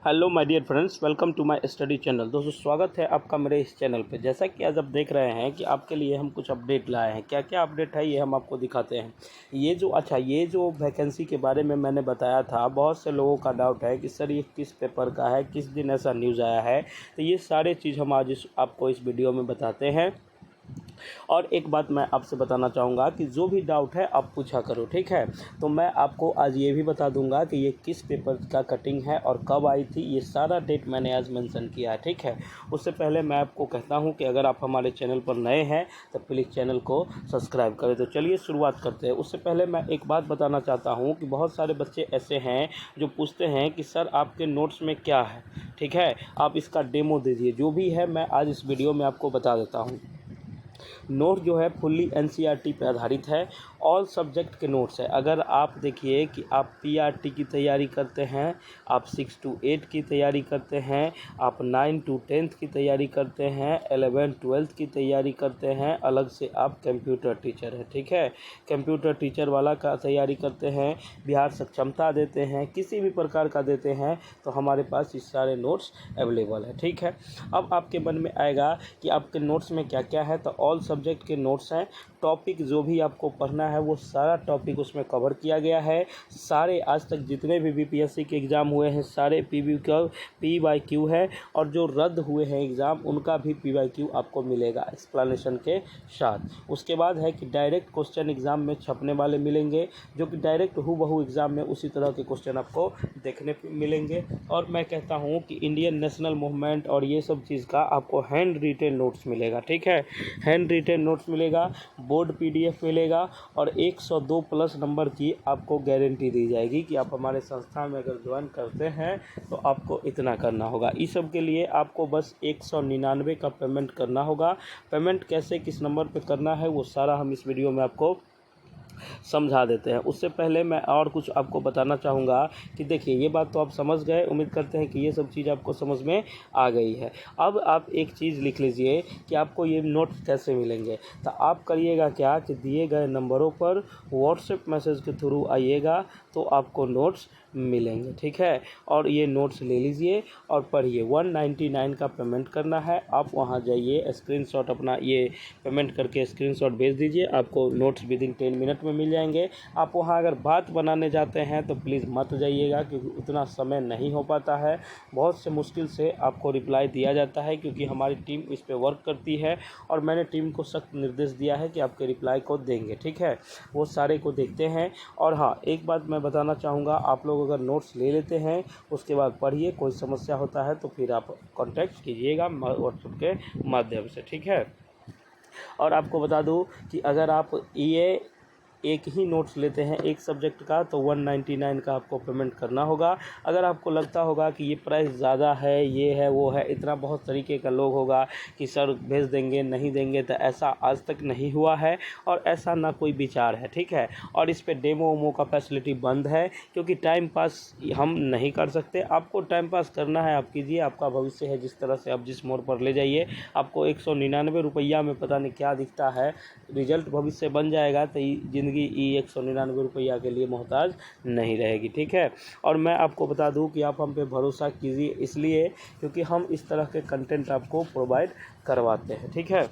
Hello my dear friends, welcome to my study channel. दोस्तों, स्वागत है आपका मेरे इस चैनल पे। जैसा कि आज आप देख रहे हैं कि आपके लिए हम कुछ अपडेट लाए हैं। क्या क्या अपडेट है ये हम आपको दिखाते हैं। ये जो वैकेंसी के बारे में मैंने बताया था, बहुत से लोगों का डाउट है कि सर ये किस पेपर का है, किस दिन ऐसा न्यूज़ आया है। तो ये सारे चीज़ हम आज आपको इस वीडियो में बताते हैं। और एक बात मैं आपसे बताना चाहूँगा कि जो भी डाउट है आप पूछा करो, ठीक है। तो मैं आपको आज ये भी बता दूंगा कि ये किस पेपर का कटिंग है और कब आई थी। ये सारा डेट मैंने आज मेंशन किया है, ठीक है। उससे पहले मैं आपको कहता हूँ कि अगर आप हमारे चैनल पर नए हैं तो प्लीज़ चैनल को सब्सक्राइब करें। तो चलिए शुरुआत करते हैं। उससे पहले मैं एक बात बताना चाहता हूँ कि बहुत सारे बच्चे ऐसे हैं जो पूछते हैं कि सर आपके नोट्स में क्या है, ठीक है, आप इसका डेमो दीजिए। जो भी है मैं आज इस वीडियो में आपको बता देता हूँ। नोट जो है फुल्ली एनसीईआरटी पे आधारित है। ऑल सब्जेक्ट के नोट्स है। अगर आप देखिए कि आप पीआरटी की तैयारी करते हैं, आप 6 to 8 की तैयारी करते हैं, आप 9 to 10 की तैयारी करते हैं, 11 12 की तैयारी करते हैं, अलग से आप कंप्यूटर टीचर हैं, ठीक है, कंप्यूटर टीचर वाला का तैयारी करते हैं, बिहार सक्षमता देते हैं, किसी भी प्रकार का देते हैं, तो हमारे पास ये सारे नोट्स अवेलेबल है, ठीक है। अब आपके मन में आएगा कि आपके नोट्स में क्या क्या है। तो ऑल सब्जेक्ट के नोट्स हैं। टॉपिक जो भी आपको पढ़ना है वो सारा टॉपिक उसमें कवर किया गया है। सारे आज तक जितने भी बीपीएससी के एग्ज़ाम हुए हैं सारे पी/क्यू है, और जो रद्द हुए हैं एग्ज़ाम उनका भी पी/क्यू आपको मिलेगा एक्सप्लेनेशन के साथ। उसके बाद है कि डायरेक्ट क्वेश्चन एग्ज़ाम में छपने वाले मिलेंगे, जो कि डायरेक्ट हूबहू एग्ज़ाम में उसी तरह के क्वेश्चन आपको देखने को मिलेंगे। और मैं कहता हूँ कि इंडियन नेशनल मूवमेंट और ये सब चीज़ का आपको हैंड रिटेन नोट्स मिलेगा, ठीक है। हैंड रिटेन नोट्स मिलेगा, बोर्ड पीडीएफ मिलेगा, और 102 प्लस नंबर की आपको गारंटी दी जाएगी कि आप हमारे संस्था में अगर ज्वाइन करते हैं तो आपको इतना करना होगा। इस सब के लिए आपको बस 199 का पेमेंट करना होगा। पेमेंट कैसे, किस नंबर पे करना है, वो सारा हम इस वीडियो में आपको समझा देते हैं। उससे पहले मैं और कुछ आपको बताना चाहूँगा कि देखिए, ये बात तो आप समझ गए। उम्मीद करते हैं कि ये सब चीज़ आपको समझ में आ गई है। अब आप एक चीज़ लिख लीजिए कि आपको ये नोट्स कैसे मिलेंगे। तो आप करिएगा क्या कि दिए गए नंबरों पर व्हाट्सएप मैसेज के थ्रू आइएगा तो आपको नोट्स मिलेंगे, ठीक है। और ये नोट्स ले लीजिए और पढ़िए। 199 का पेमेंट करना है। आप वहाँ जाइए, स्क्रीनशॉट अपना ये पेमेंट करके स्क्रीनशॉट भेज दीजिए, आपको नोट्स विद इन 10 मिनट में मिल जाएंगे। आप वहाँ अगर बात बनाने जाते हैं तो प्लीज़ मत जाइएगा, क्योंकि उतना समय नहीं हो पाता है। बहुत से मुश्किल से आपको रिप्लाई दिया जाता है, क्योंकि हमारी टीम इस पर वर्क करती है और मैंने टीम को सख्त निर्देश दिया है कि आपके रिप्लाई को देंगे, ठीक है। वो सारे को देखते हैं। और हाँ, एक बात मैं बताना चाहूँगा, आप लोग अगर नोट्स ले लेते हैं उसके बाद पढ़िए, कोई समस्या होता है तो फिर आप कांटेक्ट कीजिएगा व्हाट्सएप के माध्यम से, ठीक है। और आपको बता दूं कि अगर आप ये एक ही नोट्स लेते हैं एक सब्जेक्ट का तो 199 का आपको पेमेंट करना होगा। अगर आपको लगता होगा कि ये प्राइस ज़्यादा है, ये है वो है, इतना बहुत तरीके का लोग होगा कि सर भेज देंगे नहीं देंगे, तो ऐसा आज तक नहीं हुआ है और ऐसा ना कोई विचार है, ठीक है। और इस पे डेमो वोमो का फैसिलिटी बंद है, क्योंकि टाइम पास हम नहीं कर सकते। आपको टाइम पास करना है आप कीजिए, आपका भविष्य है, जिस तरह से आप जिस मोड़ पर ले जाइए। आपको 199 रुपया में पता नहीं क्या दिखता है, रिजल्ट भविष्य बन जाएगा तो ज़िंदगी 199 रुपया के लिए मोहताज नहीं रहेगी, ठीक है। और मैं आपको बता दूं कि आप हम पे भरोसा कीजिए, इसलिए क्योंकि हम इस तरह के कंटेंट आपको प्रोवाइड करवाते हैं, ठीक है।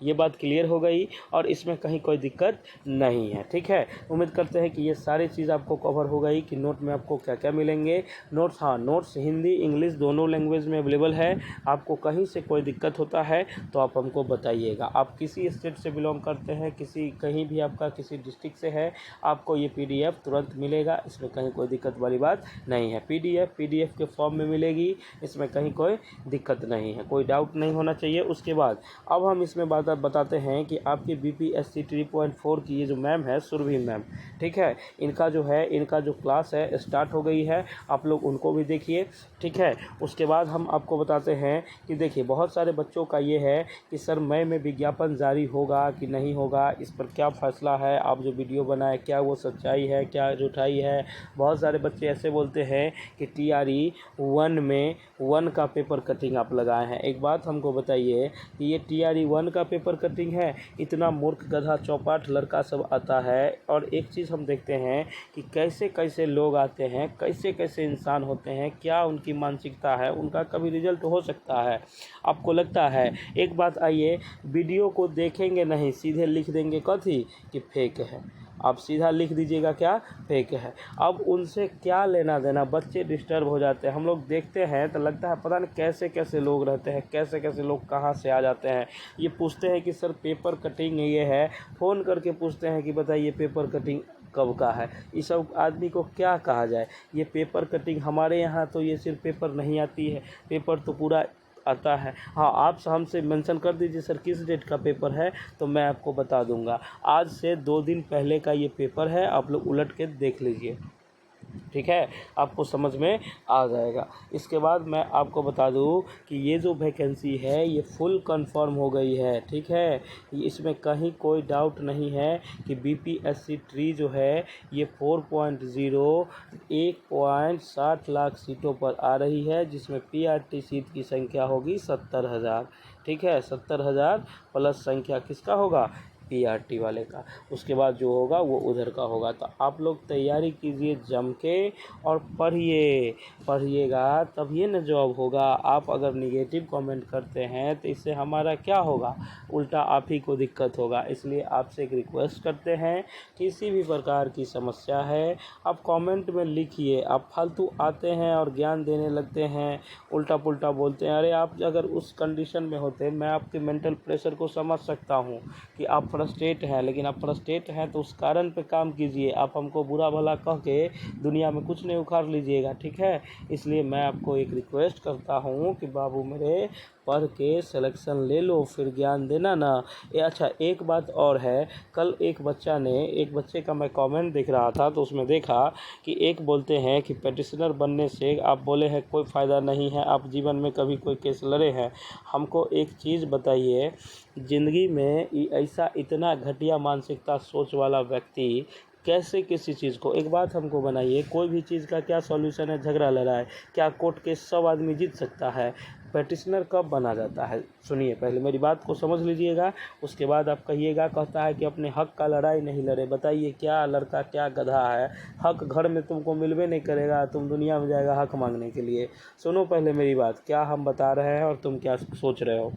ये बात क्लियर हो गई और इसमें कहीं कोई दिक्कत नहीं है, ठीक है। उम्मीद करते हैं कि ये सारी चीज़ आपको कवर हो गई कि नोट में आपको क्या क्या मिलेंगे। नोट्स, हाँ, नोट्स हिंदी इंग्लिश दोनों लैंग्वेज में अवेलेबल है। आपको कहीं से कोई दिक्कत होता है तो आप हमको बताइएगा। आप किसी स्टेट से बिलोंग करते हैं, कहीं भी आपका किसी डिस्ट्रिक्ट से है, आपको ये पीडीएफ तुरंत मिलेगा। इसमें कहीं कोई दिक्कत वाली बात नहीं है। पीडीएफ के फॉर्म में मिलेगी, इसमें कहीं कोई दिक्कत नहीं है, कोई डाउट नहीं होना चाहिए। उसके बाद अब हम इसमें बात बताते हैं कि आपकी बीपीएससी 3.4 की ये जो मैम है, सुरभि मैम, ठीक है, इनका जो क्लास है स्टार्ट हो गई है। आप लोग उनको भी देखिए, ठीक है। उसके बाद हम आपको बताते हैं कि देखिए, बहुत सारे बच्चों का ये है कि सर मई में विज्ञापन जारी होगा कि नहीं होगा, इस पर क्या फ़ैसला है। आप जो वीडियो बनाए क्या वो सच्चाई है, क्या झूठाई है। बहुत सारे बच्चे ऐसे बोलते हैं कि TRE 1 में 1 का पेपर कटिंग आप लगाए हैं। एक बात हमको बताइए कि ये TRE 1 का का पेपर कटिंग है, इतना मूर्ख गधा चौपाट लड़का सब आता है। और एक चीज़ हम देखते हैं कि कैसे कैसे लोग आते हैं, कैसे कैसे इंसान होते हैं, क्या उनकी मानसिकता है, उनका कभी रिजल्ट हो सकता है। आपको लगता है एक बात, आइए वीडियो को देखेंगे नहीं, सीधे लिख देंगे कथी कि फेक है। आप सीधा लिख दीजिएगा क्या, फेक है। अब उनसे क्या लेना देना, बच्चे डिस्टर्ब हो जाते हैं। हम लोग देखते हैं तो लगता है पता नहीं कैसे कैसे लोग रहते हैं, कैसे कैसे लोग कहाँ से आ जाते हैं। ये पूछते हैं कि सर पेपर कटिंग ये है, फ़ोन करके पूछते हैं कि बताइए पेपर कटिंग कब का है। ये सब आदमी को क्या कहा जाए। ये पेपर कटिंग हमारे यहाँ तो ये सिर्फ पेपर नहीं आती है, पेपर तो पूरा आता है। हाँ, आप हमसे मेंशन कर दीजिए सर किस डेट का पेपर है, तो मैं आपको बता दूंगा। आज से 2 दिन पहले का ये पेपर है, आप लोग उलट के देख लीजिए, ठीक है, आपको समझ में आ जाएगा। इसके बाद मैं आपको बता दूं कि ये जो वैकेंसी है ये फुल कंफर्म हो गई है, ठीक है। इसमें कहीं कोई डाउट नहीं है कि बीपीएससी ट्री जो है ये 4.0 1.60 लाख सीटों पर आ रही है, जिसमें पीआरटी सीट की संख्या होगी 70,000, ठीक है। 70,000 प्लस संख्या किसका होगा, पीआरटी वाले का। उसके बाद जो होगा वो उधर का होगा। तो आप लोग तैयारी कीजिए जम के और पढ़िएगा तभी न जॉब होगा। आप अगर निगेटिव कमेंट करते हैं तो इससे हमारा क्या होगा, उल्टा आप ही को दिक्कत होगा। इसलिए आपसे एक रिक्वेस्ट करते हैं, किसी भी प्रकार की समस्या है आप कमेंट में लिखिए। आप फालतू आते हैं और ज्ञान देने लगते हैं, उल्टा पुल्टा बोलते हैं। अरे आप अगर उस कंडीशन में होते, मैं आपके मेंटल प्रेशर को समझ सकता हूँ कि आप फ्रस्ट्रेट हैं, लेकिन आप फ्रस्ट्रेट हैं तो उस कारण पे काम कीजिए। आप हमको बुरा भला कह के दुनिया में कुछ नहीं उखाड़ लीजिएगा, ठीक है। इसलिए मैं आपको एक रिक्वेस्ट करता हूँ कि बाबू मेरे, पढ़ के सिलेक्शन ले लो, फिर ज्ञान देना ना। अच्छा एक बात और है, कल एक बच्चे का मैं कमेंट देख रहा था तो उसमें देखा कि एक बोलते हैं कि पेटिशनर बनने से, आप बोले हैं कोई फ़ायदा नहीं है, आप जीवन में कभी कोई केस लड़े हैं। हमको एक चीज़ बताइए, ज़िंदगी में ऐसा इतना घटिया मानसिकता सोच वाला व्यक्ति कैसे किसी चीज़ को, एक बात हमको बनाइए, कोई भी चीज़ का क्या सॉल्यूशन है, झगड़ा लड़ाई, क्या कोर्ट केस सब आदमी जीत सकता है। पेटिशनर कब बना जाता है, सुनिए पहले मेरी बात को समझ लीजिएगा, उसके बाद आप कहिएगा कहता है कि अपने हक का लड़ाई नहीं लड़े। बताइए क्या लड़का क्या गधा है, हक घर में तुमको मिलवे नहीं करेगा, तुम दुनिया में जाएगा हक मांगने के लिए। सुनो पहले मेरी बात, क्या हम बता रहे हैं और तुम क्या सोच रहे हो।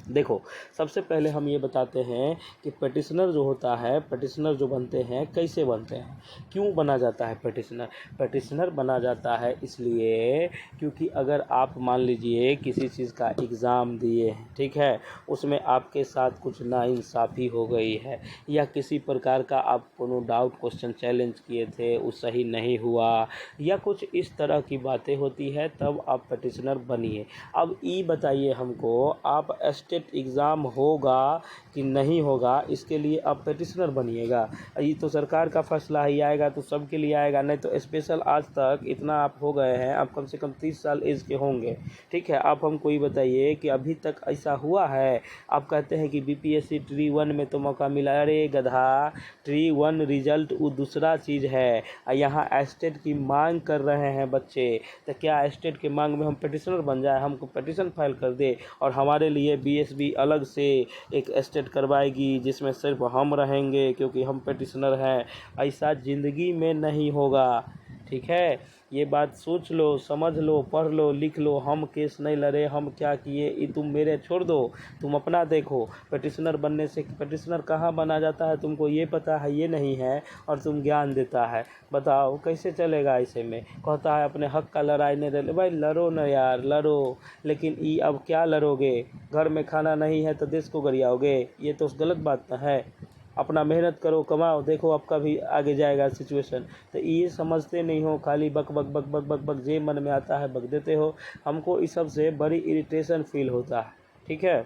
देखो, सबसे पहले हम ये बताते हैं कि पेटिशनर जो होता है, पेटिशनर जो बनते हैं कैसे बनते हैं, क्यों बना जाता है पेटिशनर बना जाता है इसलिए क्योंकि अगर आप मान लीजिए किसी चीज़ का एग्ज़ाम दिए हैं, ठीक है, उसमें आपके साथ कुछ नाइंसाफ़ी हो गई है, या किसी प्रकार का आप कोनो डाउट क्वेश्चन चैलेंज किए थे वो सही नहीं हुआ, या कुछ इस तरह की बातें होती है, तब आप पेटिशनर बनिए। अब ये बताइए हमको, आप एग्ज़ाम होगा कि नहीं होगा, इसके लिए आप पेटिशनर बनिएगा। ये तो सरकार का फैसला ही आएगा तो सबके लिए आएगा, नहीं तो स्पेशल आज तक इतना आप हो गए हैं, आप कम से कम 30 साल एज के होंगे, ठीक है। आप हमको ये बताइए कि अभी तक ऐसा हुआ है। आप कहते हैं कि बीपीएससी ट्री 1 में तो मौका मिला, अरे गधा, ट्री 1 रिजल्ट वो दूसरा चीज़ है। यहाँ एस्टेट की मांग कर रहे हैं बच्चे, तो क्या एस्टेट की मांग में हम पेटिशनर बन जाए, हमको पेटिशन फाइल कर दे और हमारे लिए बीएसबी अलग से एक एस्टेट करवाएगी जिसमें सिर्फ हम रहेंगे क्योंकि हम पेटिशनर हैं। ऐसा ज़िंदगी में नहीं होगा, ठीक है। ये बात सोच लो, समझ लो, पढ़ लो, लिख लो। हम केस नहीं लड़े, हम क्या किए, ये तुम मेरे छोड़ दो, तुम अपना देखो। पेटिशनर बनने से पेटिशनर कहाँ बना जाता है तुमको ये पता है, ये नहीं है, और तुम ज्ञान देता है। बताओ कैसे चलेगा। ऐसे में कहता है अपने हक का लड़ाई नहीं लड़े, भाई लड़ो ना यार, लड़ो, लेकिन ये अब क्या लड़ोगे, घर में खाना नहीं है तो देश को गरियाओगे, ये तो गलत बात ना है। अपना मेहनत करो, कमाओ, देखो आपका भी आगे जाएगा सिचुएशन। तो ये समझते नहीं हो, खाली बक बक बक बक बक बक जे मन में आता है बक देते हो। हमको इस सब से बड़ी इरिटेशन फील होता है, ठीक है।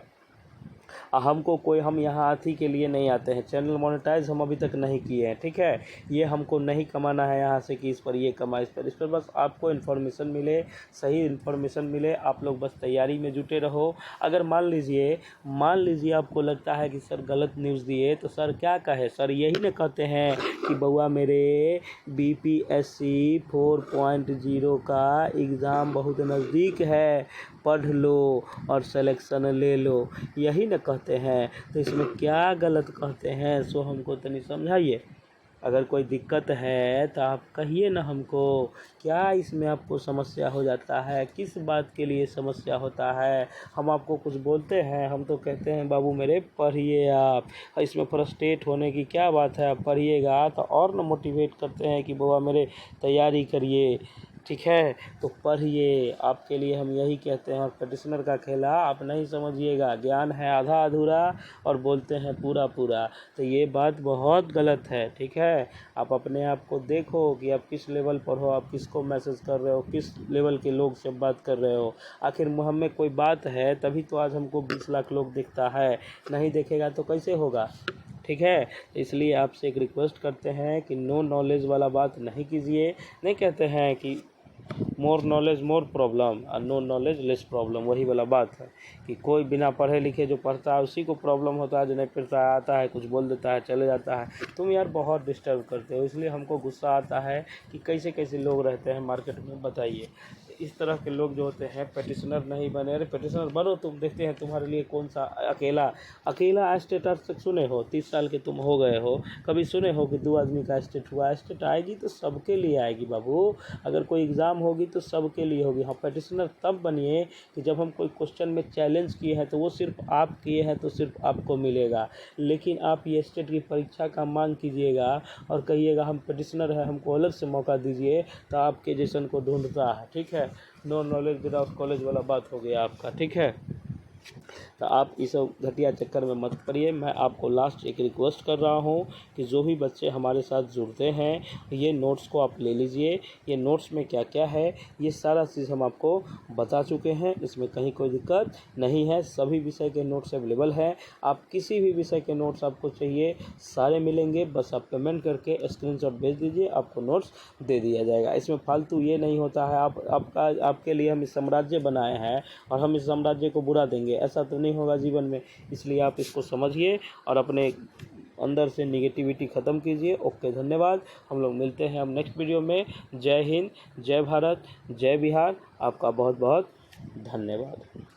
हमको कोई, हम यहाँ हाथी के लिए नहीं आते हैं, चैनल मोनेटाइज हम अभी तक नहीं किए हैं, ठीक है। ये हमको नहीं कमाना है यहाँ से कि इस पर ये कमा, इस पर बस आपको इन्फॉर्मेशन मिले, सही इन्फॉर्मेशन मिले। आप लोग बस तैयारी में जुटे रहो। अगर मान लीजिए आपको लगता है कि सर गलत न्यूज़ दिए, तो सर क्या कहे, सर यही ना कहते हैं कि बउआ मेरे बीपीएससी 4.0 का एग्ज़ाम बहुत नज़दीक है, पढ़ लो और सिलेक्शन ले लो, यही न कहते हैं, तो इसमें क्या गलत कहते हैं सो हमको तनी समझाइए। अगर कोई दिक्कत है तो आप कहिए ना हमको, क्या इसमें आपको समस्या हो जाता है, किस बात के लिए समस्या होता है। हम आपको कुछ बोलते हैं, हम तो कहते हैं बाबू मेरे पढ़िए आप, इसमें फ्रस्ट्रेट होने की क्या बात है, आप पढ़िएगा तो और ना मोटिवेट करते हैं कि बाबा मेरे तैयारी करिए, ठीक है। तो पढ़िए, आपके लिए हम यही कहते हैं। और पिटिशनर का खेला आप नहीं समझिएगा, ज्ञान है आधा अधूरा और बोलते हैं पूरा पूरा, तो ये बात बहुत गलत है, ठीक है। आप अपने आप को देखो कि आप किस लेवल पर हो, आप किसको मैसेज कर रहे हो, किस लेवल के लोग से बात कर रहे हो। आखिर मुँह में कोई बात है तभी तो आज हमको 20 लाख लोग दिखता है, नहीं देखेगा तो कैसे होगा, ठीक है। इसलिए आपसे एक रिक्वेस्ट करते हैं कि नो नॉलेज वाला बात नहीं कीजिए। नहीं कहते हैं कि मोर नॉलेज मोर प्रॉब्लम और नो नॉलेज लेस प्रॉब्लम, वही वाला बात है कि कोई बिना पढ़े लिखे जो पढ़ता है उसी को प्रॉब्लम होता है, जो नहीं पढ़ता है आता है कुछ बोल देता है चले जाता है। तुम यार बहुत डिस्टर्ब करते हो, इसलिए हमको गुस्सा आता है कि कैसे कैसे लोग रहते हैं मार्केट में, बताइए। इस तरह के लोग जो होते हैं पिटिशनर नहीं बने। अरे पिटिशनर बनो, तुम देखते हैं तुम्हारे लिए कौन सा अकेला स्टेट आज तक सुने हो, 30 साल के तुम हो गए हो, कभी सुने हो कि 2 आदमी का स्टेट हुआ। स्टेट आएगी तो सबके लिए आएगी बाबू, अगर कोई एग्ज़ाम होगी तो सबके लिए होगी। हाँ, पिटिशनर तब बनिए कि जब हम कोई क्वेश्चन में चैलेंज किए हैं तो वो सिर्फ आप किए हैं तो सिर्फ आपको मिलेगा। लेकिन आप ये स्टेट की परीक्षा का मांग कीजिएगा और कहिएगा हम पिटिशनर हैं, हमको अलग से मौका दीजिए, तो आपके जैसन को ढूंढता है, ठीक है। नो नॉलेज विदाउट कॉलेज वाला बात हो गया आपका, ठीक है। तो आप इस घटिया चक्कर में मत पड़िए। मैं आपको लास्ट एक रिक्वेस्ट कर रहा हूँ कि जो भी बच्चे हमारे साथ जुड़ते हैं ये नोट्स को आप ले लीजिए। ये नोट्स में क्या क्या है ये सारा चीज़ हम आपको बता चुके हैं, इसमें कहीं कोई दिक्कत नहीं है। सभी विषय के नोट्स अवेलेबल हैं, आप किसी भी विषय के नोट्स आपको चाहिए सारे मिलेंगे, बस आप पेमेंट करके स्क्रीनशॉट भेज दीजिए, आपको नोट्स दे दिया जाएगा। इसमें फालतू ये नहीं होता है आपके लिए हम इस साम्राज्य बनाए हैं और हम इस साम्राज्य को बुरा देंगे, ऐसा तो नहीं होगा जीवन में। इसलिए आप इसको समझिए और अपने अंदर से निगेटिविटी ख़त्म कीजिए। ओके, धन्यवाद। हम लोग मिलते हैं अब नेक्स्ट वीडियो में। जय हिंद, जय भारत, जय बिहार। आपका बहुत बहुत धन्यवाद।